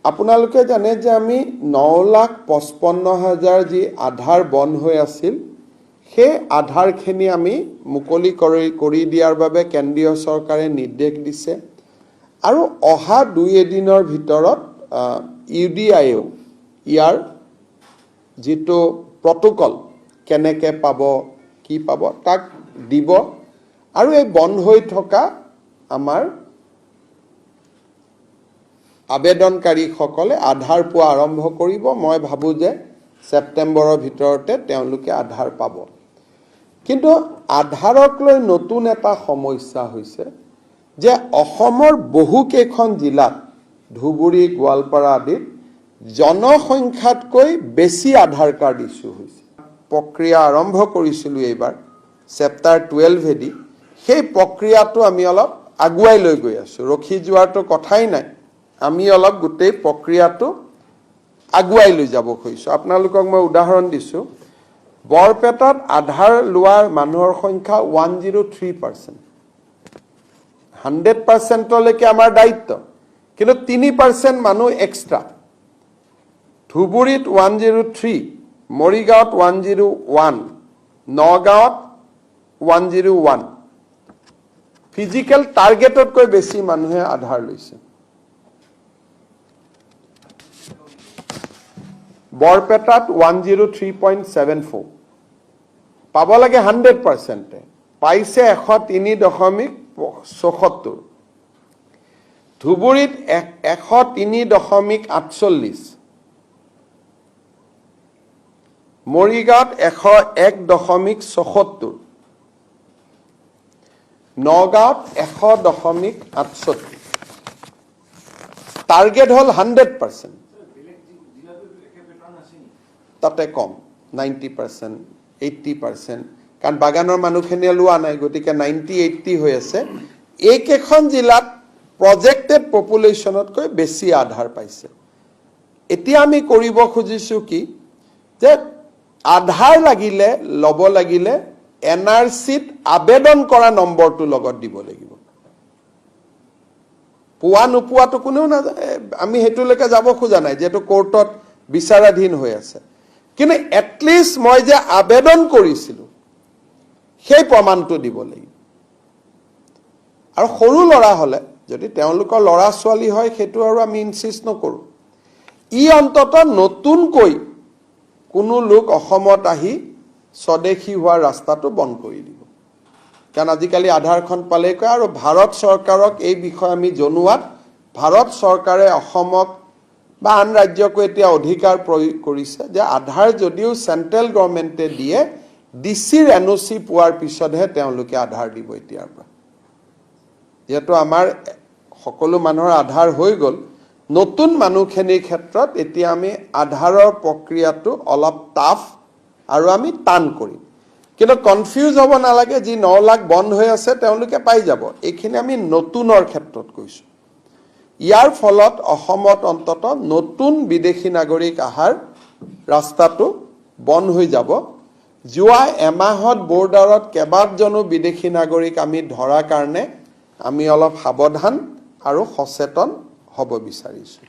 আপোনালোকে জানে যে আমি 9,55,000 যি আধাৰ বন্ধ হৈ আছিল সেই আধাৰখিনি আমি মুকলি কৰি দিয়াৰ বাবে কেন্দ্ৰীয় চৰকাৰে নিৰ্দেশ দিছে আৰু অহা 2 দিনৰ ভিতৰত ইউডিআইও ইয়াৰ যেটো প্ৰটোকল কেনেকে পাব কি পাব তাক দিব আৰু এই বন্ধ হৈ থকা আমাৰ আবেদনকাৰীসকলে আধাৰ পোৱা আৰম্ভ কৰিব। মই ভাবো যে সেপ্টেম্বৰৰ ভিতৰতে তেওঁলোকে আধাৰ পাব। কিন্তু আধাৰক লৈ নতুন এটা সমস্যা হৈছে যে অসমৰ বহু কেইখন জিলাত ধুবুৰী গোৱালপাৰা আদিত জনসংখ্যাতকৈ বেছি আধাৰ কাৰ্ড ইস্যু হৈছে। প্ৰক্ৰিয়া আৰম্ভ কৰিছিলো এইবাৰ চেপ্টাৰ 12 এদি সেই প্ৰক্ৰিয়াটো আমি অলপ আগুৱাই লৈ গৈ আছো। ৰখি যোৱাটো কথাই নাই, আমি অলপ গোটেই প্ৰক্ৰিয়াটো আগুৱাই লৈ যাব খুজিছো। আপোনালোকক মই উদাহৰণ দিছো, বৰপেটাত আধাৰ লোৱাৰ মানুহৰ সংখ্যা 103%। 100% লৈকে আমাৰ দায়িত্ব, কিন্তু 3% মানুহ এক্সট্ৰা। ধুবুৰীত 103, মৰিগাঁৱত 101, নগাঁৱত 101। ফিজিক্যাল টাৰ্গেটতকৈ বেছি মানুহে আধাৰ লৈছে। বৰপেটাত 103.74, পাব লাগে 100%, পাইছে 103.74। ধুবুৰীত 103.48, মৰিগাঁৱত 101.74, নগাঁৱত 100.68। টাৰ্গেট হল 100%, তাতে কম 90%, 80%, কাৰণ বাগানৰ মানুহখিনিয়ে লোৱা নাই, গতিকে 90-80 হৈ আছে। এইকেইখন জিলাত প্ৰজেক্টেড পপুলেশ্যনতকৈ বেছি আধাৰ পাইছে। এতিয়া আমি কৰিব খুজিছো কি যে আধাৰ লাগিলে লব লাগিলে এনআৰসিত আবেদন কৰা নম্বৰটো লগত দিব লাগিব। পোৱা নোপোৱাটো কোনেও নাজানে, আমি হেতুলৈকে যাব খোজা নাই, যেটো কোৰ্টত বিচাৰাধীন হৈ আছে। কিন্তু এটলিষ্ট মই যে আবেদন কৰিছিলো সেই প্ৰমাণটো দিব লাগিব। আৰু সৰু লৰা হলে যদি তেওঁলোকৰ লৰা ছোৱালী হয় সেইটো আৰু আমি ইনসিষ্ট নকৰো। ই অন্তত নতুনকৈ কোনো লোক অসমত আহি স্বদেশী হোৱাৰ ৰাস্তাটো বন্ধ কৰি দিব। কাৰণ আজিকালি আধাৰখন পালে কয়, আৰু ভাৰত চৰকাৰক এই বিষয়ে আমি জনোৱাত ভাৰত চৰকাৰে অসমক বা আন ৰাজ্যকো এতিয়া অধিকাৰ প্ৰয়োগ কৰিছে যে আধাৰ যদিও চেন্ট্ৰেল গভৰ্ণমেণ্টে দিয়ে, ডিচিৰ এনঅচি পোৱাৰ পিছতহে তেওঁলোকে আধাৰ দিব। এতিয়াৰ পৰা যেহেতু আমাৰ সকলো মানুহৰ আধাৰ হৈ গ'ল, নতুন মানুহখিনিৰ ক্ষেত্ৰত এতিয়া আমি আধাৰৰ প্ৰক্ৰিয়াটো অলপ টাফ আৰু আমি টান কৰিম। কিন্তু কনফিউজ হ'ব নালাগে, যি 9 লাখ বন্ধ হৈ আছে তেওঁলোকে পাই যাব। এইখিনি আমি নতুনৰ ক্ষেত্ৰত কৈছো। ইয়াৰ ফলত অসমত অন্তত নতুন বিদেশী নাগৰিক আহাৰ ৰাস্তাটো বন্ধ হৈ যাব। যোৱা এমাহত বৰ্ডাৰত কেইবাজনো বিদেশী নাগৰিক আমি ধৰাৰ কাৰণে আমি অলপ সাৱধান আৰু সচেতন হ'ব বিচাৰিছো।